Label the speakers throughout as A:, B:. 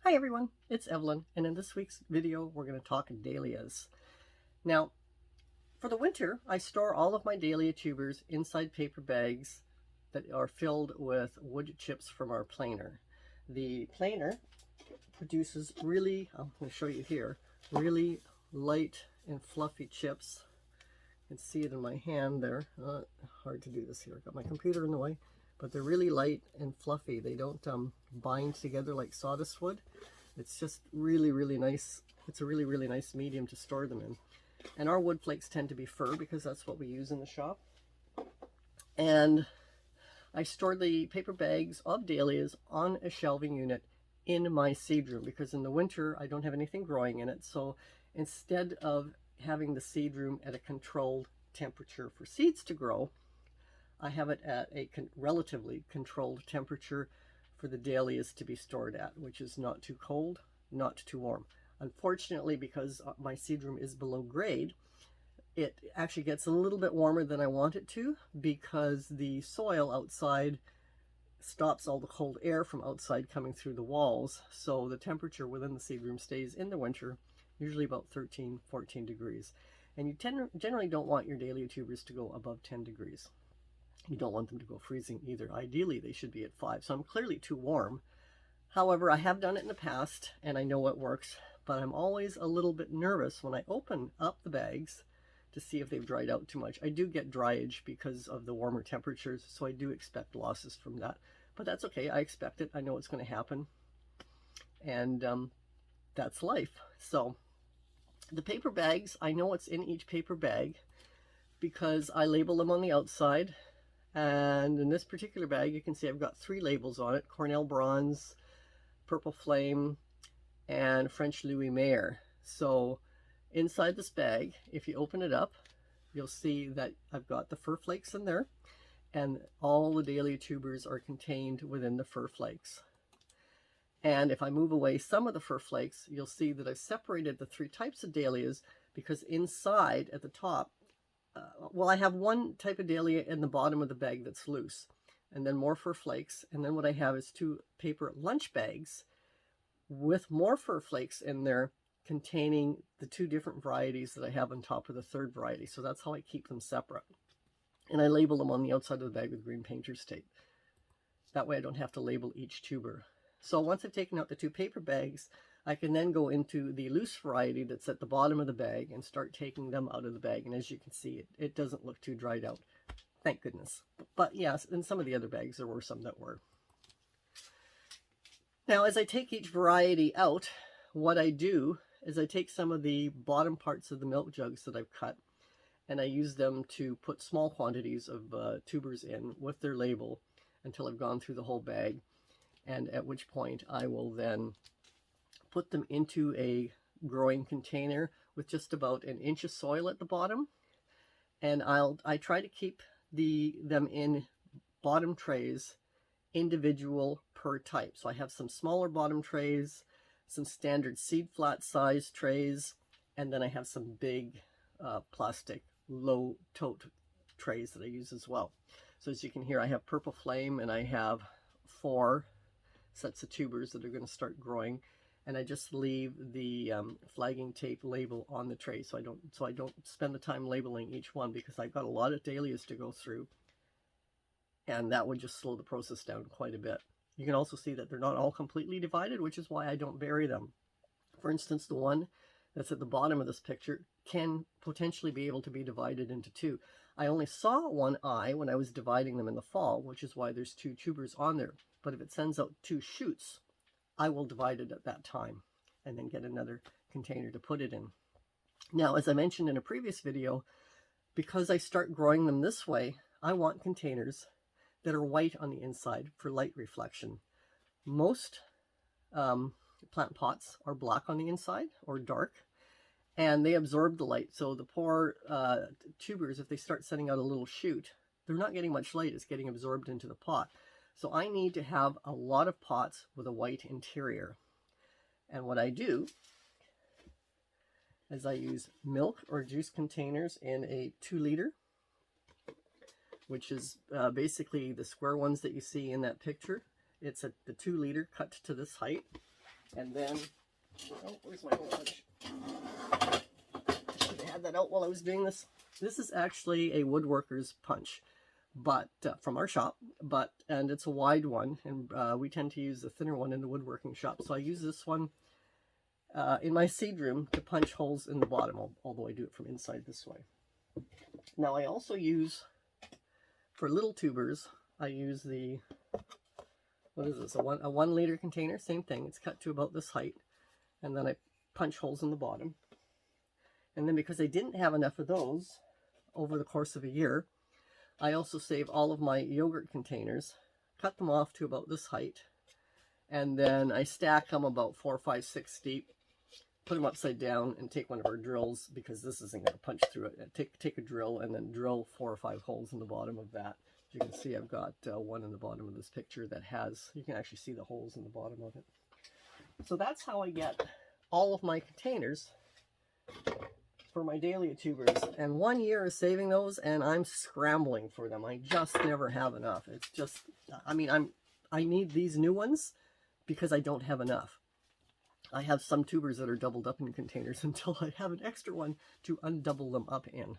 A: Hi everyone, it's Evelyn, and in this week's video we're going to talk dahlias. Now, for the winter, I store all of my dahlia tubers inside paper bags that are filled with wood chips from our planer. The planer produces I'm going to show you here, really light and fluffy chips. You can see it in my hand there. Hard to do this here, I've got my computer in the way. But they're really light and fluffy. They don't bind together like sawdust would. It's just really nice. It's a really nice medium to store them in. And our wood flakes tend to be fir because that's what we use in the shop. And I store the paper bags of dahlias on a shelving unit in my seed room because in the winter I don't have anything growing in it. So instead of having the seed room at a controlled temperature for seeds to grow, I have it at a relatively controlled temperature for the dahlias to be stored at, which is not too cold, not too warm. Unfortunately, because my seed room is below grade, it actually gets a little bit warmer than I want it to because the soil outside stops all the cold air from outside coming through the walls. So the temperature within the seed room stays in the winter, usually about 13, 14 degrees. And you generally don't want your dahlia tubers to go above 10 degrees. You don't want them to go freezing either. Ideally, they should be at 5. So I'm clearly too warm. However, I have done it in the past and I know it works, but I'm always a little bit nervous when I open up the bags to see if they've dried out too much. I do get dryage because of the warmer temperatures, so I do expect losses from that. But that's okay. I expect it. I know it's going to happen. And that's life. So the paper bags, I know what's in each paper bag because I label them on the outside. And in this particular bag, you can see I've got 3 labels on it: Cornell Bronze, Purple Flame, and French Louis Mayer. So inside this bag, if you open it up, you'll see that I've got the fir flakes in there, and all the dahlia tubers are contained within the fir flakes. And if I move away some of the fir flakes, you'll see that I've separated the 3 types of dahlias because inside at the top, well, I have one type of dahlia in the bottom of the bag that's loose, and then more fir flakes. And then what I have is 2 paper lunch bags with more fir flakes in there containing the 2 different varieties that I have on top of the 3rd variety. So that's how I keep them separate. And I label them on the outside of the bag with green painter's tape. That way I don't have to label each tuber. So once I've taken out the 2 paper bags, I can then go into the loose variety that's at the bottom of the bag and start taking them out of the bag. And as you can see, it doesn't look too dried out. Thank goodness. But yes, in some of the other bags, there were some that were. Now, as I take each variety out, what I do is I take some of the bottom parts of the milk jugs that I've cut, and I use them to put small quantities of tubers in with their label until I've gone through the whole bag. And at which point I will then put them into a growing container with just about an inch of soil at the bottom. And I try to keep them in bottom trays, individual per type. So I have some smaller bottom trays, some standard seed flat size trays, and then I have some big plastic low tote trays that I use as well. So as you can hear, I have Purple Flame and I have 4 sets of tubers that are going to start growing, and I just leave the flagging tape label on the tray, so I don't spend the time labeling each one because I've got a lot of dahlias to go through, and that would just slow the process down quite a bit. You can also see that they're not all completely divided, which is why I don't bury them. For instance, the one that's at the bottom of this picture can potentially be able to be divided into 2. I only saw one eye when I was dividing them in the fall, which is why there's 2 tubers on there. But if it sends out 2 shoots, I will divide it at that time and then get another container to put it in. Now, as I mentioned in a previous video, because I start growing them this way, I want containers that are white on the inside for light reflection. Most plant pots are black on the inside or dark, and they absorb the light. So the poor tubers, if they start sending out a little shoot, they're not getting much light. It's getting absorbed into the pot. So I need to have a lot of pots with a white interior. And what I do is I use milk or juice containers in a 2-liter, which is basically the square ones that you see in that picture. It's the 2-liter cut to this height. And then, oh, where's my hole punch? I should have had that out while I was doing this. This is actually a woodworker's punch, but from our shop, and it's a wide one, and we tend to use the thinner one in the woodworking shop. So I use this one in my seed room to punch holes in the bottom, although I do it from inside this way. Now I also use, for little tubers, I use the, what is this, a 1 liter container, same thing, it's cut to about this height, and then I punch holes in the bottom. And then because I didn't have enough of those over the course of a year, I also save all of my yogurt containers, cut them off to about this height, and then I stack them about 4, 5, 6 deep, put them upside down, and take one of our drills, because this isn't going to punch through it. Take a drill and then drill 4 or 5 holes in the bottom of that. As you can see, I've got one in the bottom of this picture that has, you can actually see the holes in the bottom of it. So that's how I get all of my containers for my Dahlia tubers, and 1 year is saving those, and I'm scrambling for them. I just never have enough. It's just, I mean, I need these new ones because I don't have enough. I have some tubers that are doubled up in containers until I have an extra one to undouble them up in.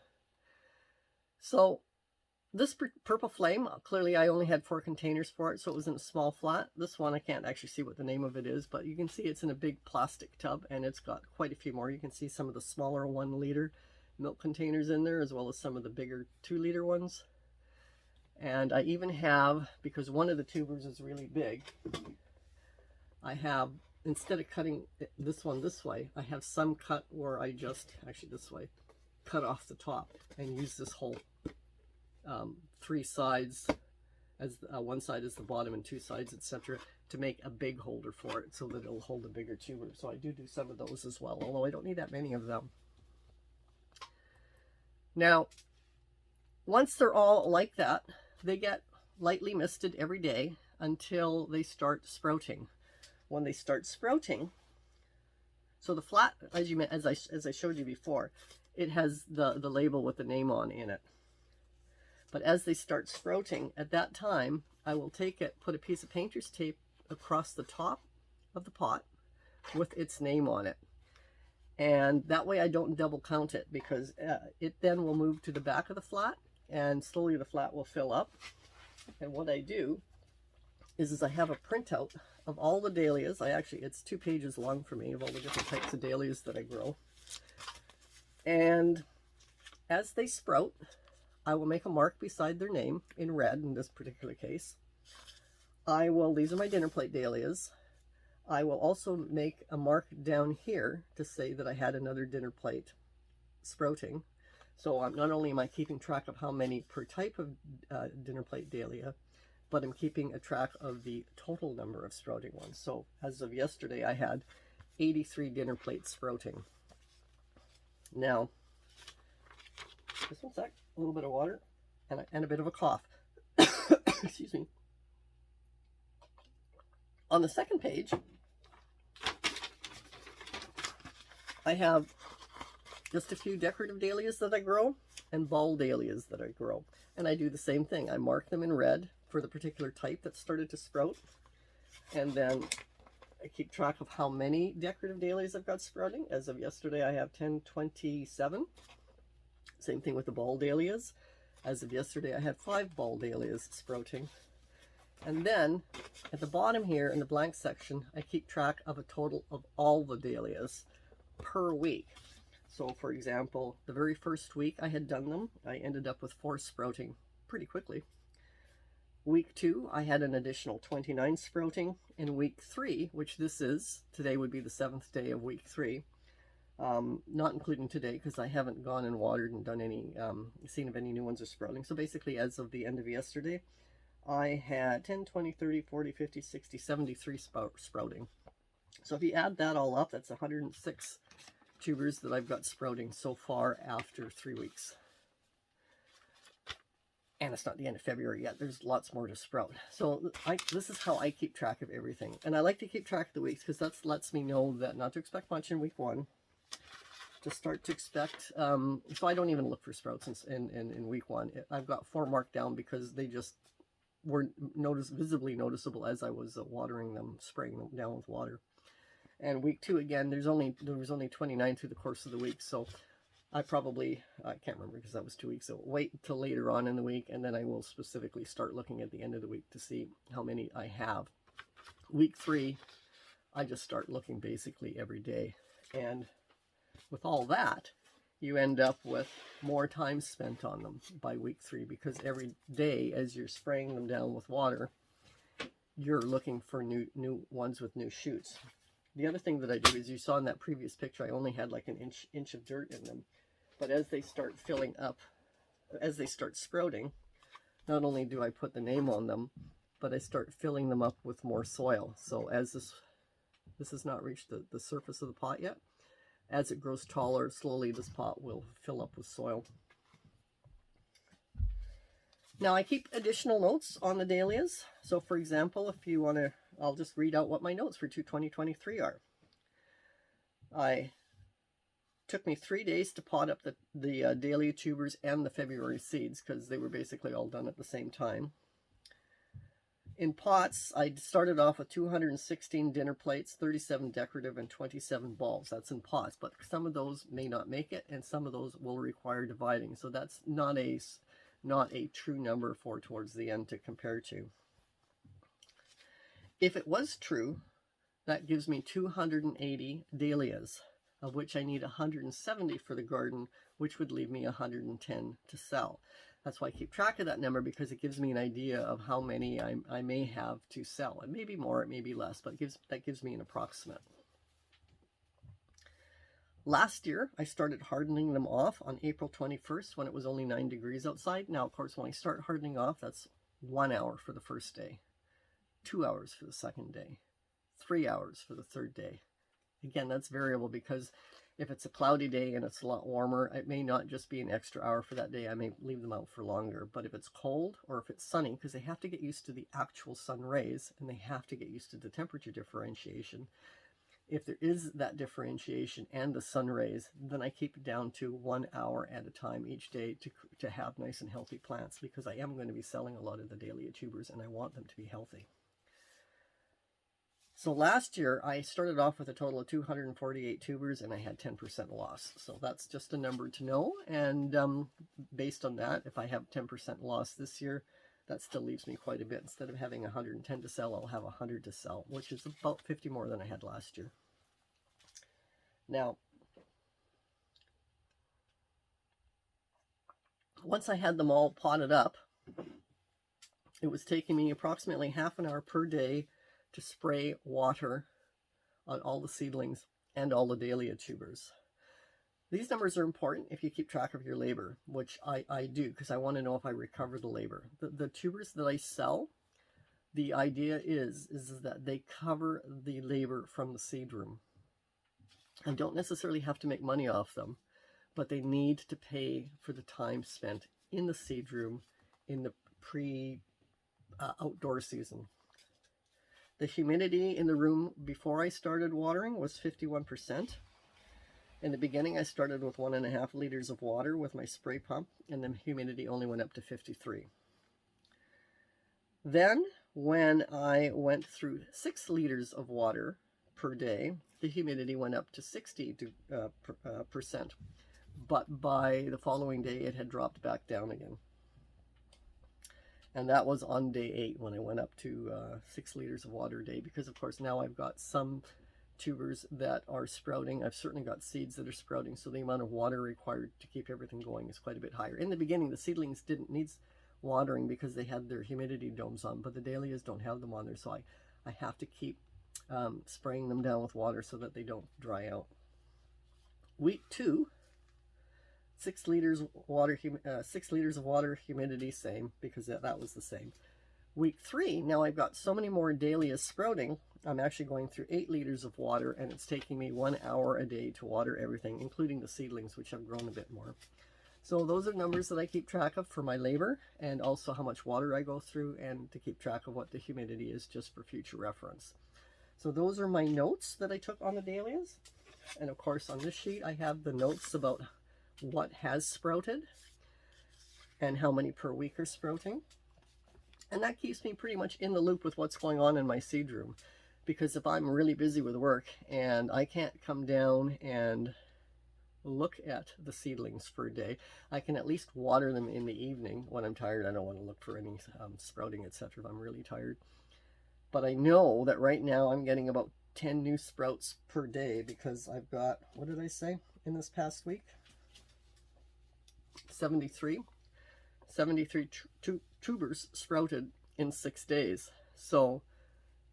A: So this purple flame, clearly I only had 4 containers for it, so it was in a small flat. This one, I can't actually see what the name of it is, but you can see it's in a big plastic tub, and it's got quite a few more. You can see some of the smaller 1 liter milk containers in there, as well as some of the bigger 2 liter ones. And I even have, because one of the tubers is really big, I have, instead of cutting this one this way, I have some cut where I just, actually this way, cut off the top and use this whole 3 sides, as one side is the bottom and 2 sides, etc., to make a big holder for it so that it'll hold a bigger tuber. So I do some of those as well, although I don't need that many of them. Now, once they're all like that, they get lightly misted every day until they start sprouting. When they start sprouting, so the flat, as I showed you before, it has the label with the name on in it. But as they start sprouting, at that time, I will take it, put a piece of painter's tape across the top of the pot with its name on it. And that way I don't double count it, because it then will move to the back of the flat, and slowly the flat will fill up. And what I do is I have a printout of all the dahlias. It's 2 pages long for me, of all the different types of dahlias that I grow. And as they sprout, I will make a mark beside their name in red in this particular case. These are my dinner plate dahlias. I will also make a mark down here to say that I had another dinner plate sprouting. So not only am I keeping track of how many per type of dinner plate dahlia, but I'm keeping a track of the total number of sprouting ones. So as of yesterday, I had 83 dinner plates sprouting. Now, just one sec, a little bit of water and a bit of a cough. Excuse me. On the second page, I have just a few decorative dahlias that I grow and ball dahlias that I grow. And I do the same thing. I mark them in red for the particular type that started to sprout. And then I keep track of how many decorative dahlias I've got sprouting. As of yesterday, I have 1027. Same thing with the ball dahlias. As of yesterday, I had 5 ball dahlias sprouting. And then at the bottom here in the blank section, I keep track of a total of all the dahlias per week. So for example, the very first week I had done them, I ended up with 4 sprouting pretty quickly. Week 2, I had an additional 29 sprouting. In week 3, which this is, today would be the 7th day of week 3, not including today because I haven't gone and watered and done any, seen if any new ones are sprouting. So basically as of the end of yesterday, I had 10, 20, 30, 40, 50, 60, 73 sprouting. So if you add that all up, that's 106 tubers that I've got sprouting so far after 3 weeks. And it's not the end of February yet. There's lots more to sprout. So this is how I keep track of everything. And I like to keep track of the weeks because that lets me know that not to expect much in week 1. To start to expect, so I don't even look for sprouts in week 1. I've got 4 marked down because they just were visibly noticeable as I was watering them, spraying them down with water. And week 2, again, there was only 29 through the course of the week, so I can't remember because that was 2 weeks, so wait until later on in the week, and then I will specifically start looking at the end of the week to see how many I have. Week 3, I just start looking basically every day. And with all that, you end up with more time spent on them by week 3, because every day as you're spraying them down with water, you're looking for new ones with new shoots. The other thing that I do is, you saw in that previous picture, I only had like an inch of dirt in them. But as they start filling up, as they start sprouting, not only do I put the name on them, but I start filling them up with more soil. So as this has not reached the surface of the pot yet, as it grows taller, slowly this pot will fill up with soil. Now I keep additional notes on the dahlias. So for example, if you want to, I'll just read out what my notes for 2023 are. Took me 3 days to pot up the dahlia tubers and the February seeds, because they were basically all done at the same time. In pots, I started off with 216 dinner plates, 37 decorative, and 27 bulbs. That's in pots, but some of those may not make it, and some of those will require dividing. So that's not a true number for towards the end to compare to. If it was true, that gives me 280 dahlias, of which I need 170 for the garden, which would leave me 110 to sell. That's why I keep track of that number, because it gives me an idea of how many I may have to sell. It may be more, it may be less, but that gives me an approximate. Last year, I started hardening them off on April 21st when it was only 9 degrees outside. Now, of course, when I start hardening off, that's 1 hour for the first day, 2 hours for the second day, 3 hours for the third day. Again, that's variable, because if it's a cloudy day and it's a lot warmer, it may not just be an extra hour for that day. I may leave them out for longer. But if it's cold or if it's sunny, because they have to get used to the actual sun rays and they have to get used to the temperature differentiation. If there is that differentiation and the sun rays, then I keep it down to 1 hour at a time each day to have nice and healthy plants, because I am going to be selling a lot of the dahlia tubers and I want them to be healthy. So last year, I started off with a total of 248 tubers and I had 10% loss. So that's just a number to know. And based on that, if I have 10% loss this year, that still leaves me quite a bit. Instead of having 110 to sell, I'll have 100 to sell, which is about 50 more than I had last year. Now, once I had them all potted up, it was taking me approximately half an hour per day to spray water on all the seedlings and all the dahlia tubers. These numbers are important if you keep track of your labor, which I do, because I want to know if I recover the labor. The tubers that I sell, the idea is that they cover the labor from the seed room. I don't necessarily have to make money off them, but they need to pay for the time spent in the seed room in the outdoor season. The humidity in the room before I started watering was 51%. In the beginning, I started with 1.5 liters of water with my spray pump, and the humidity only went up to 53. Then, when I went through 6 liters of water per day, the humidity went up to 60%. But by the following day, it had dropped back down again. And that was on day 8 when I went up to 6 liters of water a day, because of course now I've got some tubers that are sprouting. I've certainly got seeds that are sprouting, so the amount of water required to keep everything going is quite a bit higher. In the beginning, the seedlings didn't need watering because they had their humidity domes on, but the dahlias don't have them on there, so I have to keep spraying them down with water so that they don't dry out. Week 2, 6 liters of water, humidity same, because that was the same. Week 3, now I've got so many more dahlias sprouting, I'm actually going through 8 liters of water, and it's taking me 1 hour a day to water everything, including the seedlings, which have grown a bit more. So those are numbers that I keep track of for my labor, and also how much water I go through, and to keep track of what the humidity is, just for future reference. So those are my notes that I took on the dahlias. And of course on this sheet I have the notes about what has sprouted and how many per week are sprouting. And that keeps me pretty much in the loop with what's going on in my seed room, because if I'm really busy with work and I can't come down and look at the seedlings for a day, I can at least water them in the evening when I'm tired. I don't want to look for any sprouting, etc. if I'm really tired. But I know that right now I'm getting about 10 new sprouts per day because I've got, what did I say in this past week? 73 tubers sprouted in 6 days. So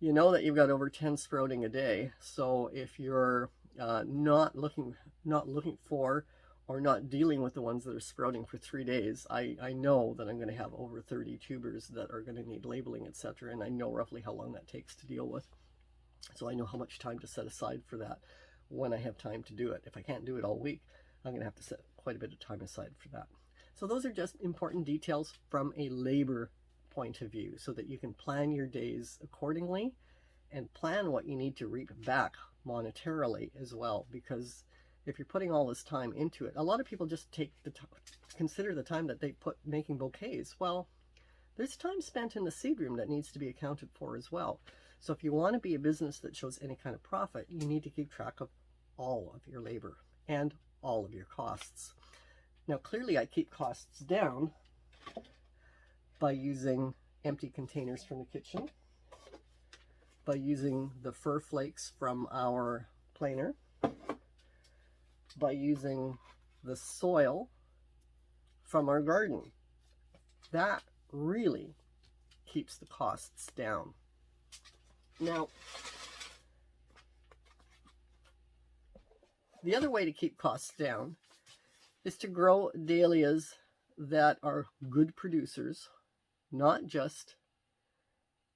A: you know that you've got over 10 sprouting a day. So if you're not looking for or not dealing with the ones that are sprouting for 3 days, I know that I'm going to have over 30 tubers that are going to need labeling, etc. And I know roughly how long that takes to deal with. So I know how much time to set aside for that when I have time to do it. If I can't do it all week, I'm going to have to set quite a bit of time aside for that. So those are just important details from a labor point of view so that you can plan your days accordingly and plan what you need to reap back monetarily as well. Because if you're putting all this time into it, a lot of people just consider the time that they put making bouquets. Well, there's time spent in the seed room that needs to be accounted for as well. So if you want to be a business that shows any kind of profit, you need to keep track of all of your labor and all of your costs. Now, clearly I keep costs down by using empty containers from the kitchen, by using the fir flakes from our planer, by using the soil from our garden. That really keeps the costs down. Now, the other way to keep costs down is to grow dahlias that are good producers, not just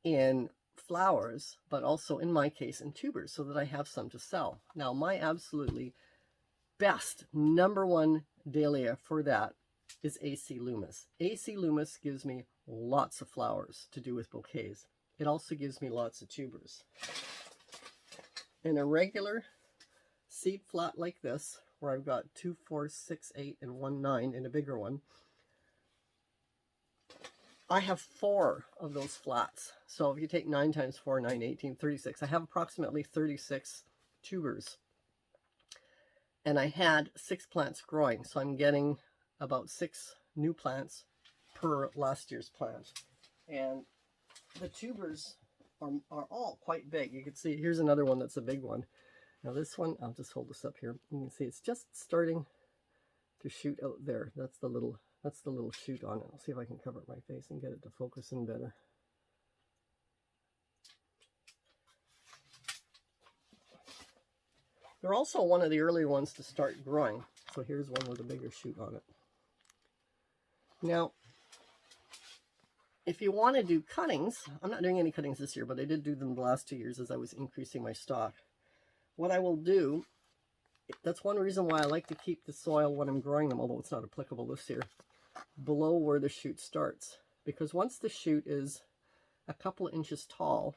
A: in flowers, but also in my case in tubers, so that I have some to sell. Now, my absolutely best #1 dahlia for that is AC Loomis. AC Loomis gives me lots of flowers to do with bouquets. It also gives me lots of tubers. In a regular seed flat like this, where I've got 2, 4, 6, 8, and 1, 9 in a bigger one, I have 4 of those flats. So if you take 9 times 4, 9, 18, 36, I have approximately 36 tubers. And I had 6 plants growing, so I'm getting about 6 new plants per last year's plant. And the tubers are all quite big. You can see, here's another one that's a big one. Now this one, I'll just hold this up here. You can see it's just starting to shoot out there. That's the little shoot on it. I'll see if I can cover my face and get it to focus in better. They're also one of the earlier ones to start growing. So here's one with a bigger shoot on it. Now, if you want to do cuttings, I'm not doing any cuttings this year, but I did do them the last 2 years as I was increasing my stock. What I will do, that's one reason why I like to keep the soil when I'm growing them, although it's not applicable this year, below where the shoot starts. Because once the shoot is a couple of inches tall,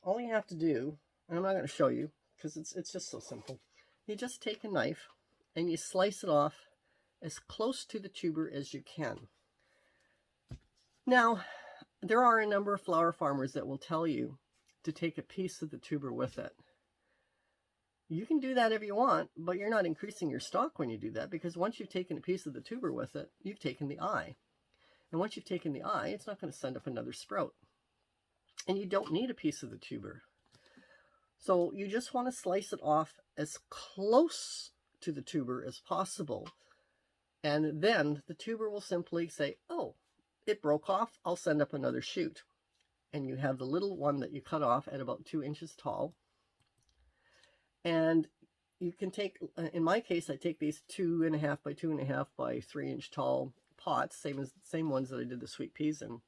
A: all you have to do, and I'm not going to show you because it's just so simple, you just take a knife and you slice it off as close to the tuber as you can. Now, there are a number of flower farmers that will tell you to take a piece of the tuber with it. You can do that if you want, but you're not increasing your stock when you do that, because once you've taken a piece of the tuber with it, you've taken the eye. And once you've taken the eye, it's not going to send up another sprout. And you don't need a piece of the tuber. So you just want to slice it off as close to the tuber as possible. And then the tuber will simply say, oh, it broke off, I'll send up another shoot. And you have the little one that you cut off at about 2 inches tall. And you can take, in my case, I take these 2.5 by 2.5 by 3 inch tall pots, same ones that I did the sweet peas in.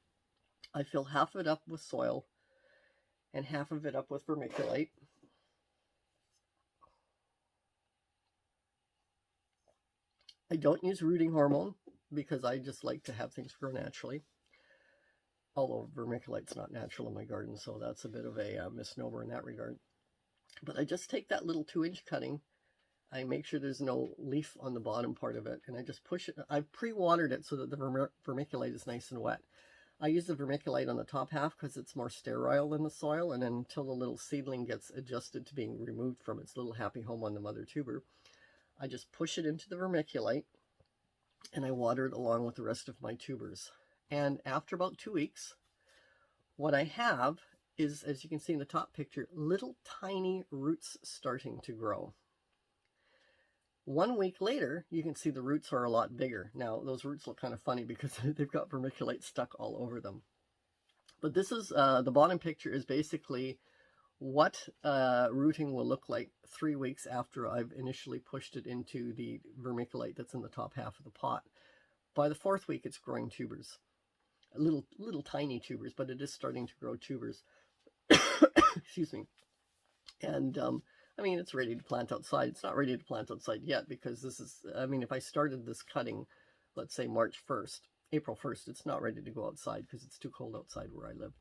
A: I fill half of it up with soil and half of it up with vermiculite. I don't use rooting hormone because I just like to have things grow naturally. Although vermiculite's not natural in my garden, so that's a bit of a misnomer in that regard. But I just take that little 2-inch cutting, I make sure there's no leaf on the bottom part of it, and I just push it. I've pre-watered it so that the vermiculite is nice and wet. I use the vermiculite on the top half because it's more sterile than the soil, and then until the little seedling gets adjusted to being removed from its little happy home on the mother tuber, I just push it into the vermiculite and I water it along with the rest of my tubers. And after about 2 weeks, what I have is, as you can see in the top picture, little tiny roots starting to grow. 1 week later, you can see the roots are a lot bigger. Now, those roots look kind of funny because they've got vermiculite stuck all over them. But this is, the bottom picture is basically what rooting will look like 3 weeks after I've initially pushed it into the vermiculite that's in the top half of the pot. By the 4th week, it's growing tubers. Little tiny tubers, but it is starting to grow tubers. Excuse me. And I mean, it's ready to plant outside. It's not ready to plant outside yet because this is, I mean, if I started this cutting, let's say March 1st, April 1st, it's not ready to go outside because it's too cold outside where I live.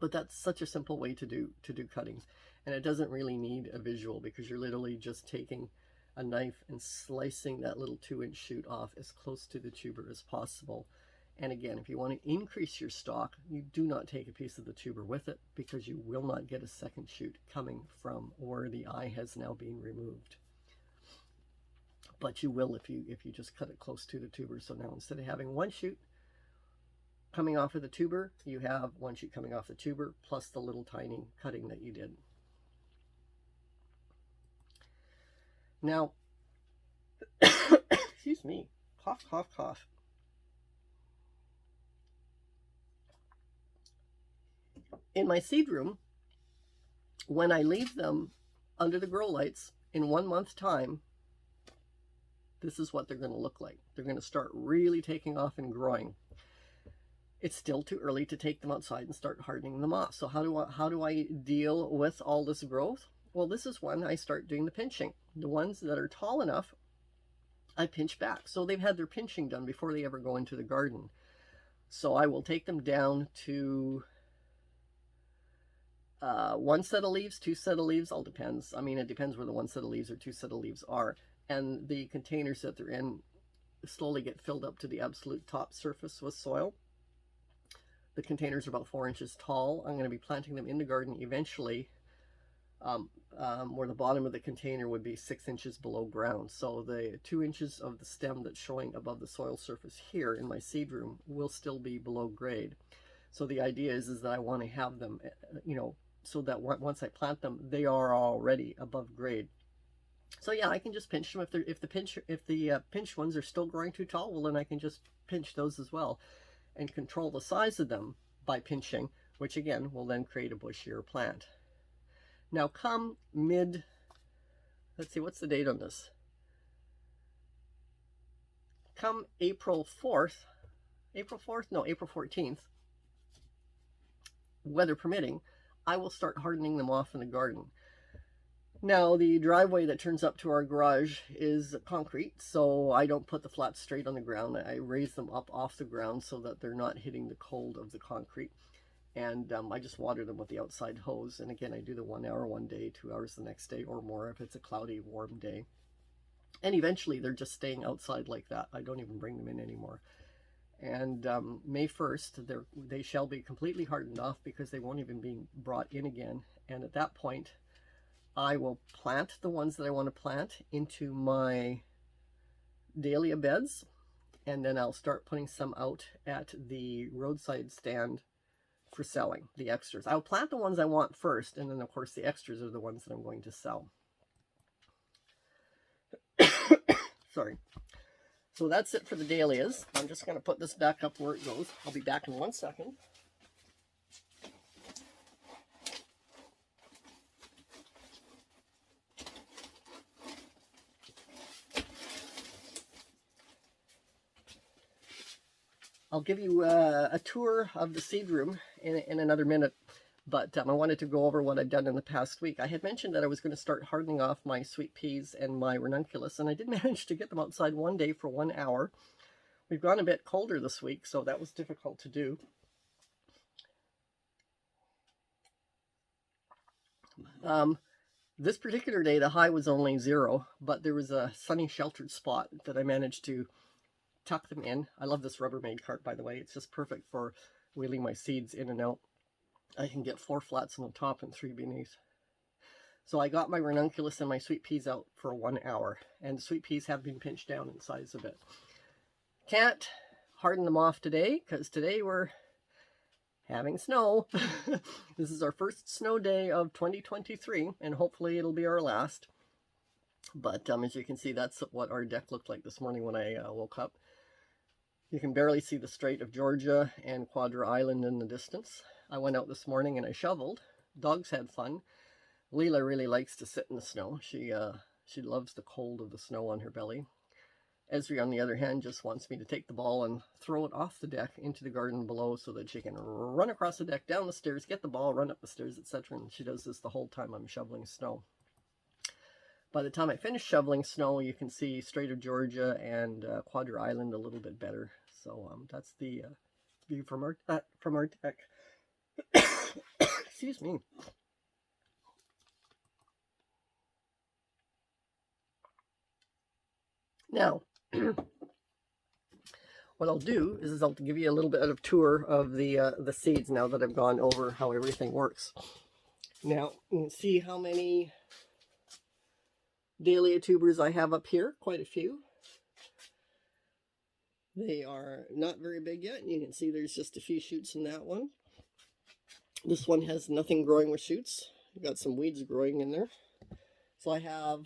A: But that's such a simple way to do cuttings. And it doesn't really need a visual because you're literally just taking a knife and slicing that little 2-inch shoot off as close to the tuber as possible. And again, if you want to increase your stalk, you do not take a piece of the tuber with it because you will not get a second shoot coming from where the eye has now been removed. But you will if you just cut it close to the tuber. So now instead of having 1 shoot coming off of the tuber, you have 1 shoot coming off the tuber plus the little tiny cutting that you did. Now, excuse me, cough, cough, cough. In my seed room, when I leave them under the grow lights in 1 month time, this is what they're going to look like. They're going to start really taking off and growing. It's still too early to take them outside and start hardening them off. So how do I deal with all this growth? Well, this is when I start doing the pinching. The ones that are tall enough, I pinch back. So they've had their pinching done before they ever go into the garden. So I will take them down to 1 set of leaves, 2 set of leaves, all depends. I mean, it depends where the 1 set of leaves or 2 set of leaves are. And the containers that they're in slowly get filled up to the absolute top surface with soil. The containers are about 4 inches tall. I'm going to be planting them in the garden eventually, where the bottom of the container would be 6 inches below ground. So the 2 inches of the stem that's showing above the soil surface here in my seed room will still be below grade. So the idea is that I want to have them, you know, so that once I plant them, they are already above grade. So yeah, I can just pinch them. If the pinched ones are still growing too tall, well then I can just pinch those as well and control the size of them by pinching, which again will then create a bushier plant. Now come let's see, what's the date on this? Come April 14th, weather permitting, I will start hardening them off in the garden. Now, the driveway that turns up to our garage is concrete, so I don't put the flats straight on the ground. I raise them up off the ground so that they're not hitting the cold of the concrete. And I just water them with the outside hose. And again, I do the 1 hour one day, 2 hours the next day or more if it's a cloudy, warm day. And eventually, they're just staying outside like that. I don't even bring them in anymore. And May 1st, they shall be completely hardened off because they won't even be brought in again. And at that point, I will plant the ones that I want to plant into my dahlia beds, and then I'll start putting some out at the roadside stand for selling, the extras. I'll plant the ones I want first, and then of course the extras are the ones that I'm going to sell. Sorry. So that's it for the dahlias. I'm just going to put this back up where it goes. I'll be back in 1 second. I'll give you a tour of the seed room in another minute, but I wanted to go over what I've done in the past week. I had mentioned that I was going to start hardening off my sweet peas and my ranunculus, and I did manage to get them outside one day for 1 hour. We've gone a bit colder this week, so that was difficult to do. This particular day, the high was only 0, but there was a sunny sheltered spot that I managed to tuck them in. I love this Rubbermaid cart, by the way. It's just perfect for wheeling my seeds in and out. I can get 4 flats on the top and 3 beneath. So I got my ranunculus and my sweet peas out for 1 hour, and the sweet peas have been pinched down in size a bit. Can't harden them off today because today we're having snow. This is our first snow day of 2023, and hopefully it'll be our last. But as you can see, that's what our deck looked like this morning when I woke up. You can barely see the Strait of Georgia and Quadra Island in the distance. I went out this morning and I shoveled. Dogs had fun. Leela really likes to sit in the snow. She loves the cold of the snow on her belly. Esri, on the other hand, just wants me to take the ball and throw it off the deck into the garden below so that she can run across the deck, down the stairs, get the ball, run up the stairs, etc. And she does this the whole time I'm shoveling snow. By the time I finish shoveling snow, you can see Strait of Georgia and Quadra Island a little bit better. So that's the view from our deck. Excuse me. Now, what I'll do is I'll give you a little bit of a tour of the seeds now that I've gone over how everything works. Now, you can see how many Dahlia tubers I have up here, quite a few. They are not very big yet, and you can see there's just a few shoots in that one. This one has nothing growing with shoots. I've got some weeds growing in there. So I have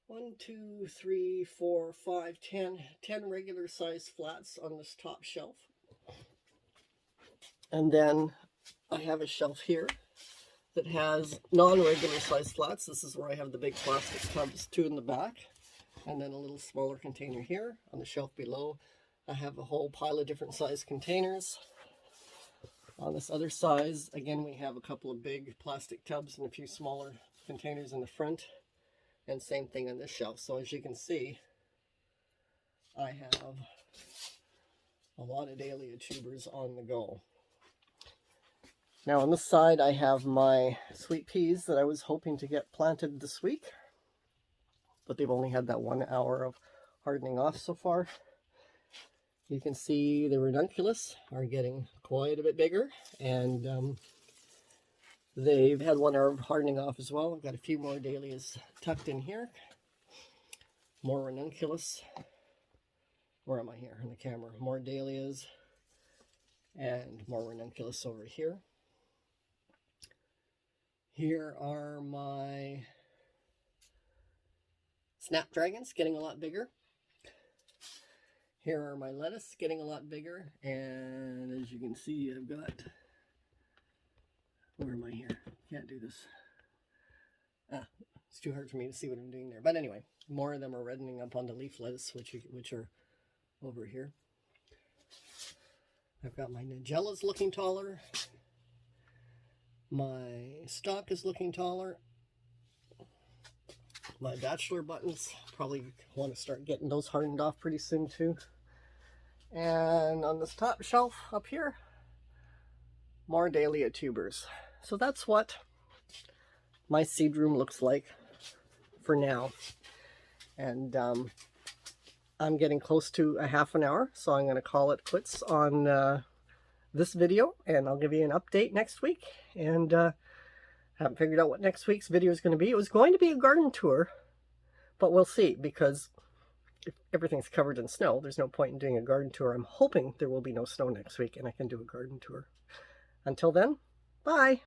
A: 1, 2, 3, 4, 5, 10 regular sized flats on this top shelf. And then I have a shelf here that has non-regular sized flats. This is where I have the big plastic tubs, 2 in the back, and then a little smaller container here. On the shelf below, I have a whole pile of different size containers. On this other side, again, we have a couple of big plastic tubs and a few smaller containers in the front. And same thing on this shelf. So as you can see, I have a lot of Dahlia tubers on the go. Now on this side, I have my sweet peas that I was hoping to get planted this week, but they've only had that 1 hour of hardening off so far. You can see the ranunculus are getting quite a bit bigger, and they've had 1 hour of hardening off as well. I've got a few more dahlias tucked in here. More ranunculus. Where am I here on the camera? More dahlias and more ranunculus over here. Here are my snapdragons getting a lot bigger. Here are my lettuce getting a lot bigger. And as you can see, I've got... Where am I here? Can't do this. It's too hard for me to see what I'm doing there. But anyway, more of them are reddening up on the leaf lettuce, which are over here. I've got my Nigellas looking taller. My stock is looking taller. My bachelor buttons, probably want to start getting those hardened off pretty soon too. And on this top shelf up here, more Dahlia tubers. So that's what my seed room looks like for now. And I'm getting close to a half an hour, so I'm going to call it quits on this video, and I'll give you an update next week. And haven't figured out what next week's video is going to be. It was going to be a garden tour, but we'll see, because if everything's covered in snow, there's no point in doing a garden tour. I'm hoping there will be no snow next week and I can do a garden tour. Until then, bye!